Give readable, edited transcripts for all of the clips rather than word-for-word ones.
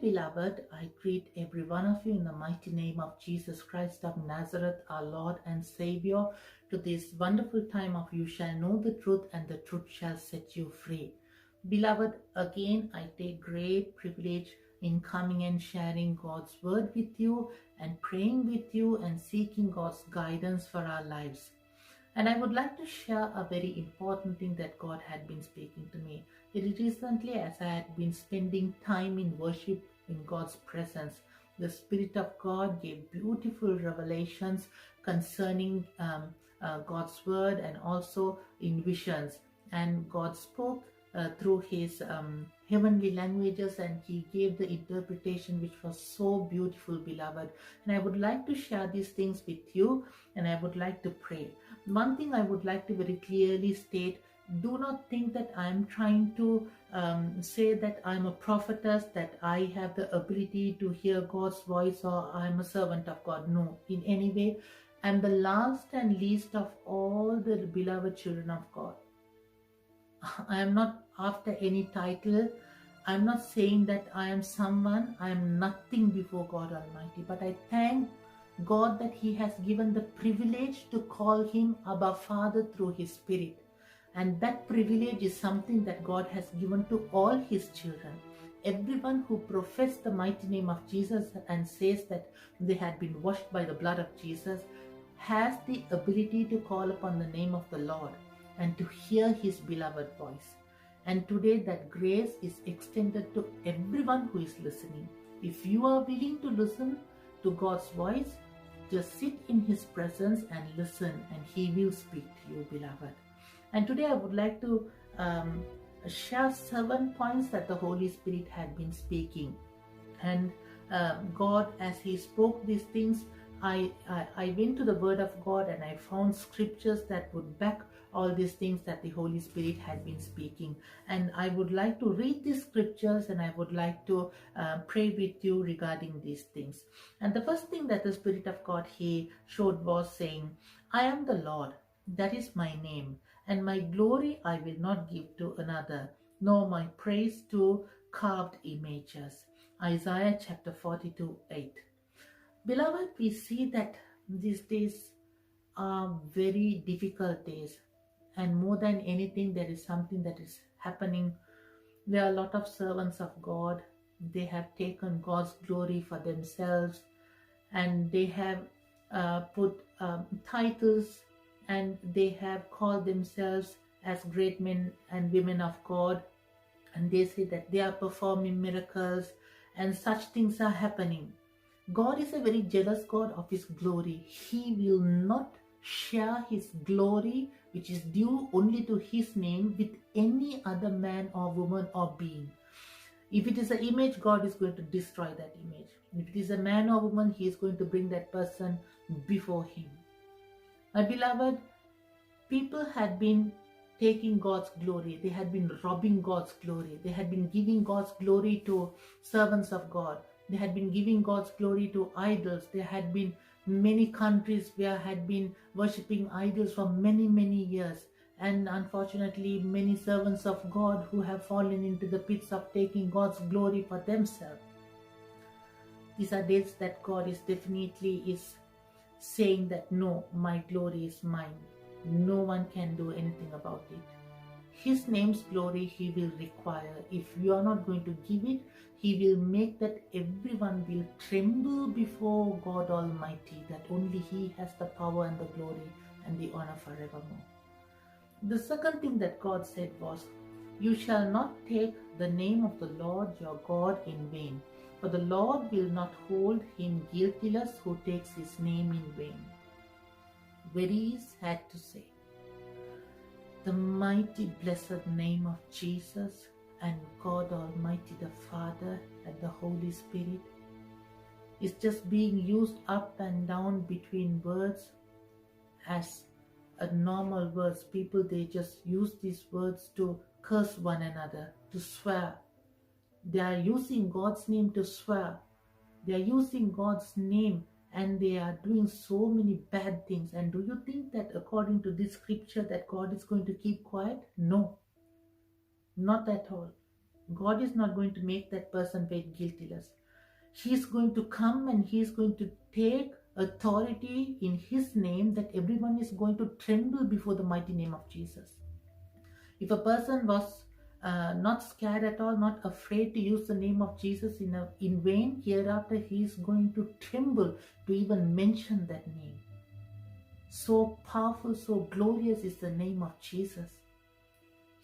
beloved, I greet every one of you in the mighty name of Jesus Christ of Nazareth, our Lord and Savior, to this wonderful time of you shall know the truth and the truth shall set you free. Beloved, again, I take great privilege in coming and sharing God's word with you and praying with you and seeking God's guidance for our lives. And I would like to share a very important thing that God had been speaking to me. Very recently, as I had been spending time in worship in God's presence, the Spirit of God gave beautiful revelations concerning God's word and also in visions. And God spoke through his heavenly languages, and he gave the interpretation which was so beautiful, beloved. And I would like to share these things with you, and I would like to pray. One thing I would like to very clearly state: do not think that I am trying to say that I am a prophetess, that I have the ability to hear God's voice, or I am a servant of God. No, in any way. I am the last and least of all the beloved children of God. I am not after any title. I am not saying that I am someone. I am nothing before God Almighty. But I thank God that He has given the privilege to call Him Abba Father through His Spirit. And that privilege is something that God has given to all His children. Everyone who professes the mighty name of Jesus and says that they had been washed by the blood of Jesus has the ability to call upon the name of the Lord and to hear His beloved voice. And today that grace is extended to everyone who is listening. If you are willing to listen to God's voice, just sit in His presence and listen, and He will speak to you, beloved. And today I would like to share 7 points that the Holy Spirit had been speaking. And God, as He spoke these things, I went to the Word of God and I found scriptures that would back all these things that the Holy Spirit had been speaking. And I would like to read these scriptures, and I would like to pray with you regarding these things. And the first thing that the Spirit of God He showed was saying, I am the Lord, that is my name, and my glory I will not give to another, nor my praise to carved images. Isaiah chapter 42:8. Beloved, we see that these days are very difficult days, and more than anything, there is something that is happening. There are a lot of servants of God. They have taken God's glory for themselves, and they have put titles, and they have called themselves as great men and women of God, and they say that they are performing miracles, and such things are happening. God is a very jealous God of His glory. He will not share His glory, which is due only to His name, with any other man or woman or being. If it is an image, God is going to destroy that image. If it is a man or woman, He is going to bring that person before Him. My beloved, people had been taking God's glory. They had been robbing God's glory. They had been giving God's glory to servants of God. They had been giving God's glory to idols. There had been many countries where had been worshipping idols for many, many years. And unfortunately, many servants of God who have fallen into the pits of taking God's glory for themselves. These are days that God is definitely saying that no, my glory is mine. No one can do anything about it. His name's glory He will require. If you are not going to give it, He will make that everyone will tremble before God Almighty, that only He has the power and the glory and the honor forevermore. The second thing that God said was, you shall not take the name of the Lord your God in vain, for the Lord will not hold him guiltless who takes His name in vain. Very sad to say. The mighty blessed name of Jesus and God Almighty the Father and the Holy Spirit is just being used up and down between words as a normal words. People, they just use these words to curse one another, to swear. They are using God's name to swear. They are using God's name, and they are doing so many bad things. And do you think that according to this scripture that God is going to keep quiet? No, not at all. God is not going to make that person feel guiltless. He is going to come and he is going to take authority in his name, that everyone is going to tremble before the mighty name of Jesus. If a person was not scared at all, not afraid to use the name of Jesus in vain, hereafter he is going to tremble to even mention that name. So powerful, so glorious is the name of Jesus.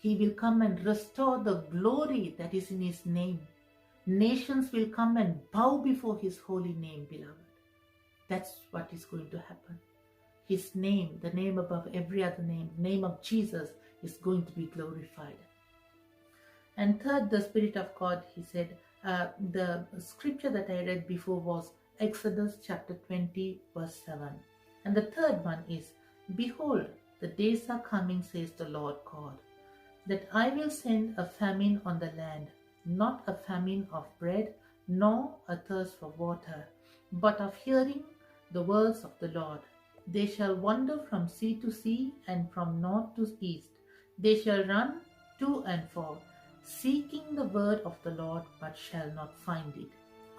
He will come and restore the glory that is in his name. Nations will come and bow before his holy name, beloved. That's what is going to happen. His name, the name above every other name, the name of Jesus, is going to be glorified. And third, the Spirit of God, he said, the scripture that I read before was Exodus chapter 20, verse 7. And the third one is, behold, the days are coming, says the Lord God, that I will send a famine on the land, not a famine of bread, nor a thirst for water, but of hearing the words of the Lord. They shall wander from sea to sea, and from north to east. They shall run to and fro, seeking the word of the Lord, but shall not find it.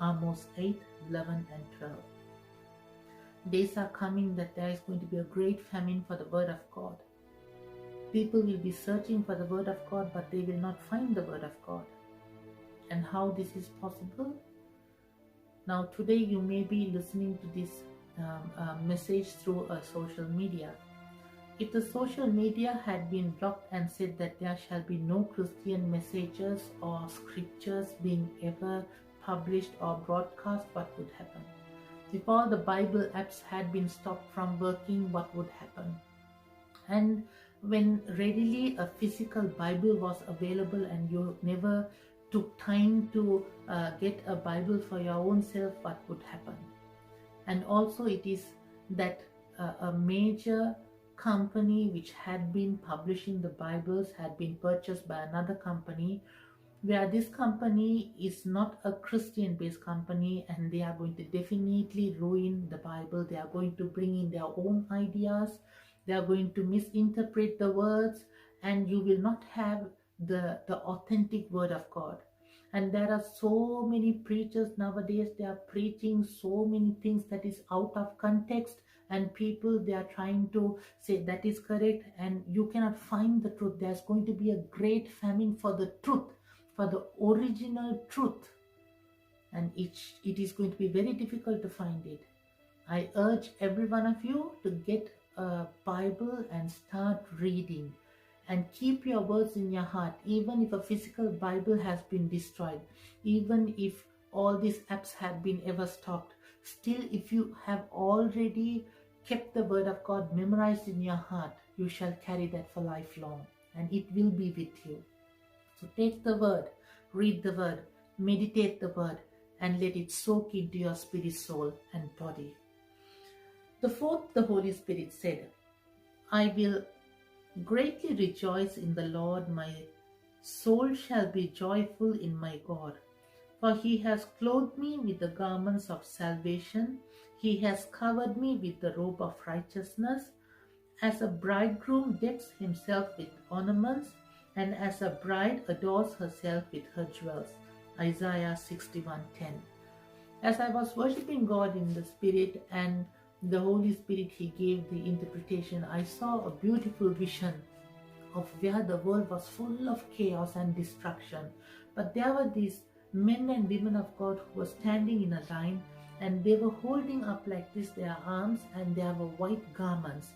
Amos 8, 11 and 12. Days are coming that there is going to be a great famine for the word of God. People will be searching for the word of God, but they will not find the word of God. And how this is possible? Now today you may be listening to this message through a social media. If the social media had been blocked and said that there shall be no Christian messages or scriptures being ever published or broadcast, what would happen? If all the Bible apps had been stopped from working, what would happen? And when readily a physical Bible was available and you never took time to get a Bible for your own self, what would happen? And also it is that a major company which had been publishing the Bibles had been purchased by another company, where this company is not a Christian based company, and they are going to definitely ruin the Bible. They are going to bring in their own ideas. They are going to misinterpret the words, and you will not have the authentic word of God. And there are so many preachers nowadays, they are preaching so many things that is out of context, and people, they are trying to say that is correct, and you cannot find the truth. There's going to be a great famine for the truth, for the original truth, and it is going to be very difficult to find it. I urge every one of you to get a Bible and start reading, and keep your words in your heart. Even if a physical Bible has been destroyed, even if all these apps have been ever stopped, still if you have already kept the word of God memorized in your heart, you shall carry that for lifelong, and it will be with you. So take the word, read the word, meditate the word, and let it soak into your spirit, soul, and body. The fourth, the Holy Spirit said, I will greatly rejoice in the Lord, my soul shall be joyful in my God. For he has clothed me with the garments of salvation, he has covered me with the robe of righteousness, as a bridegroom decks himself with ornaments, and as a bride adorns herself with her jewels. Isaiah 61:10. As I was worshipping God in the Spirit, and the Holy Spirit, he gave the interpretation, I saw a beautiful vision of where the world was full of chaos and destruction. But there were these men and women of God who were standing in a line, and they were holding up like this their arms, and there were white garments.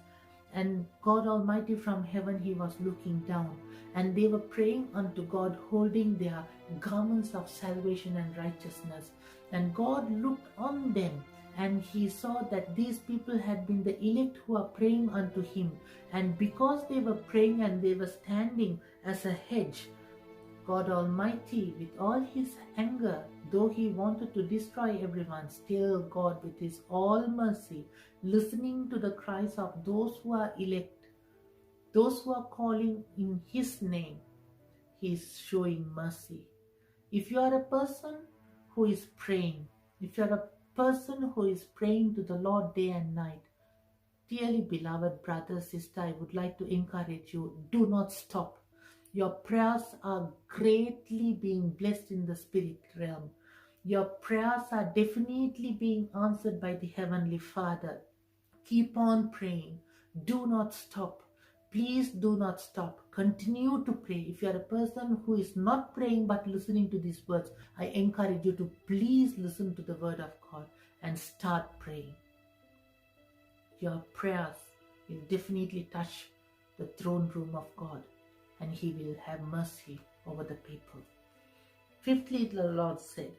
And God Almighty from heaven, he was looking down, and they were praying unto God, holding their garments of salvation and righteousness. And God looked on them, and he saw that these people had been the elect who are praying unto him. And because they were praying and they were standing as a hedge, God Almighty, with all his anger, though he wanted to destroy everyone, still God, with his all mercy, listening to the cries of those who are elect, those who are calling in his name, he is showing mercy. If you are a person who is praying, if you are a person who is praying to the Lord day and night, dearly beloved brother, sister, I would like to encourage you, do not stop. Your prayers are greatly being blessed in the spirit realm. Your prayers are definitely being answered by the Heavenly Father. Keep on praying. Do not stop. Please do not stop. Continue to pray. If you are a person who is not praying but listening to these words, I encourage you to please listen to the word of God and start praying. Your prayers will definitely touch the throne room of God, and He will have mercy over the people. Fifthly, the Lord said,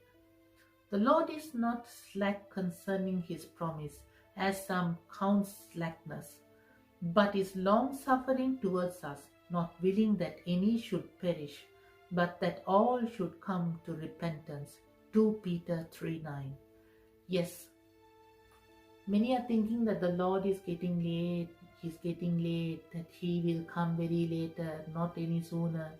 the Lord is not slack concerning His promise, as some count slackness, but is long-suffering towards us, not willing that any should perish, but that all should come to repentance. 2 Peter 3:9. Yes, many are thinking that the Lord is getting late, He's getting late, that He will come very later, not any sooner.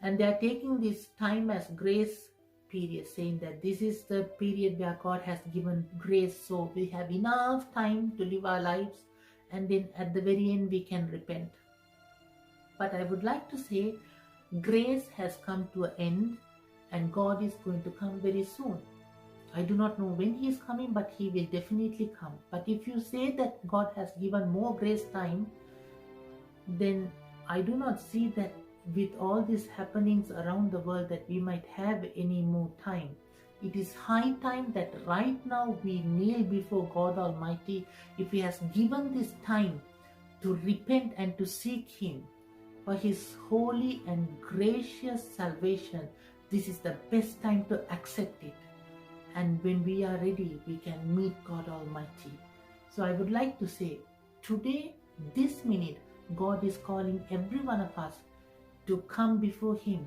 And they are taking this time as grace period, saying that this is the period where God has given grace, so we have enough time to live our lives, and then at the very end we can repent. But I would like to say, grace has come to an end, and God is going to come very soon. I do not know when He is coming, but He will definitely come. But if you say that God has given more grace time, then I do not see that with all these happenings around the world that we might have any more time. It is high time that right now we kneel before God Almighty. If He has given this time to repent and to seek Him for His holy and gracious salvation, this is the best time to accept it. And when we are ready, we can meet God Almighty. So I would like to say, today, this minute, God is calling every one of us to come before Him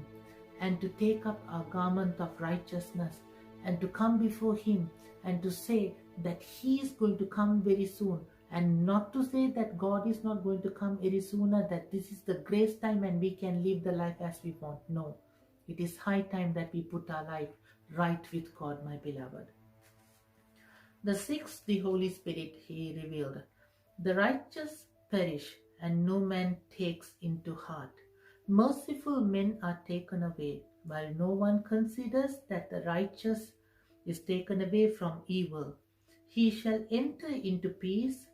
and to take up our garment of righteousness and to come before Him and to say that He is going to come very soon, and not to say that God is not going to come very sooner, that this is the grace time and we can live the life as we want. No, it is high time that we put our life right with God, my beloved. The sixth, the Holy Spirit, He revealed. The righteous perish, and no man takes into heart. Merciful men are taken away, while no one considers that the righteous is taken away from evil. He shall enter into peace,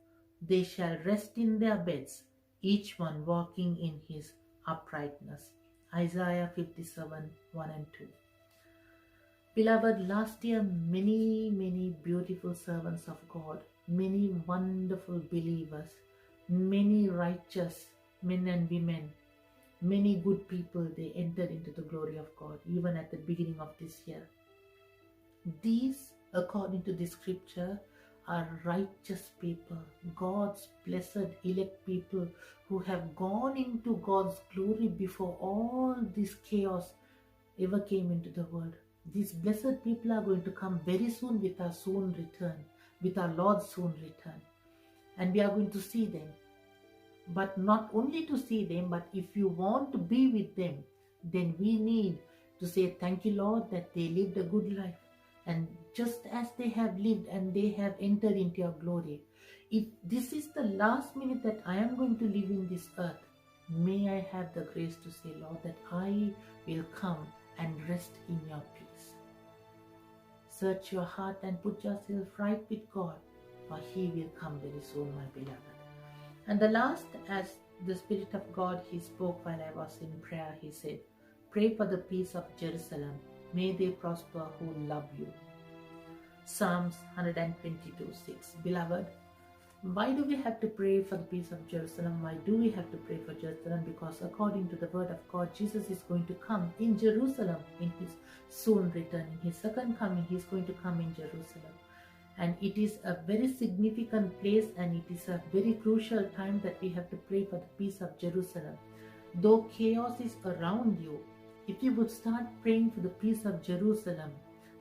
they shall rest in their beds, each one walking in his uprightness. Isaiah 57:1 and 2. Beloved, last year many beautiful servants of God, many wonderful believers, many righteous men and women, many good people, they entered into the glory of God, even at the beginning of this year. These, according to the scripture, are righteous people, God's blessed elect people who have gone into God's glory before all this chaos ever came into the world. These blessed people are going to come very soon with our soon return, with our Lord's soon return. And we are going to see them. But not only to see them, but if you want to be with them, then we need to say, thank you, Lord, that they lived a good life. And just as they have lived and they have entered into your glory, if this is the last minute that I am going to live in this earth, may I have the grace to say, Lord, that I will come and rest in your peace. Search your heart and put yourself right with God, for He will come very soon, my beloved. And the last, as the Spirit of God, He spoke while I was in prayer, He said, pray for the peace of Jerusalem. May they prosper who love you. Psalms 122:6. Beloved, why do we have to pray for the peace of Jerusalem? Why do we have to pray for Jerusalem? Because according to the word of God, Jesus is going to come in Jerusalem in His soon return. In His second coming, He is going to come in Jerusalem. And it is a very significant place, and it is a very crucial time that we have to pray for the peace of Jerusalem. Though chaos is around you, if you would start praying for the peace of Jerusalem,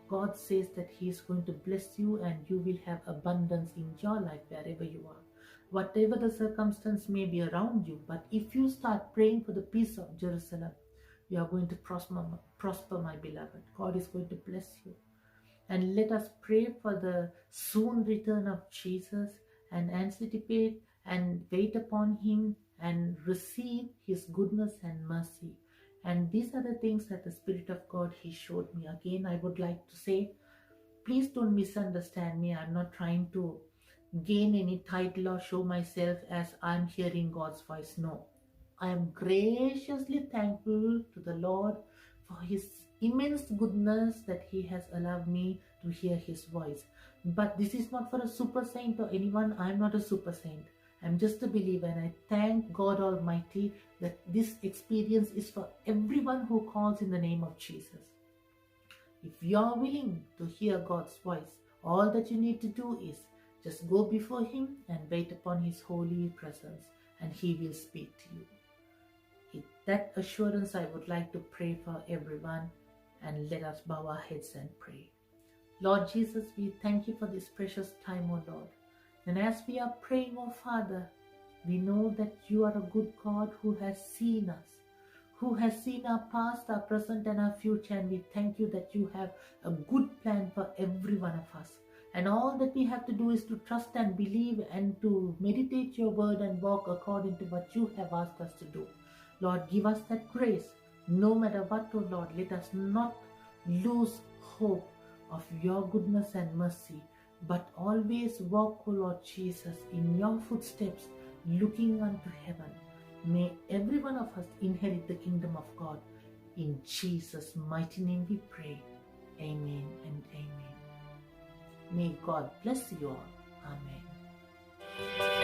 God says that He is going to bless you and you will have abundance in your life wherever you are. Whatever the circumstance may be around you, but if you start praying for the peace of Jerusalem, you are going to prosper, my beloved. God is going to bless you. And let us pray for the soon return of Jesus and anticipate and wait upon Him and receive His goodness and mercy. And these are the things that the Spirit of God, He showed me. Again, I would like to say, please don't misunderstand me. I'm not trying to gain any title or show myself as I'm hearing God's voice. No. I am graciously thankful to the Lord for His immense goodness that He has allowed me to hear His voice. But this is not for a super saint or anyone. I'm not a super saint. I'm just a believer, and I thank God Almighty that this experience is for everyone who calls in the name of Jesus. If you're willing to hear God's voice, all that you need to do is just go before Him and wait upon His holy presence, and He will speak to you. With that assurance, I would like to pray for everyone, and let us bow our heads and pray. Lord Jesus, we thank You for this precious time, O Lord. And as we are praying, O Father, we know that You are a good God who has seen us, who has seen our past, our present, and our future. And we thank You that You have a good plan for every one of us. And all that we have to do is to trust and believe and to meditate Your word and walk according to what You have asked us to do. Lord, give us that grace. No matter what, O Lord, let us not lose hope of Your goodness and mercy, but always walk, O Lord Jesus, in Your footsteps, looking unto heaven. May every one of us inherit the kingdom of God. In Jesus' mighty name we pray. Amen and amen. May God bless you all. Amen.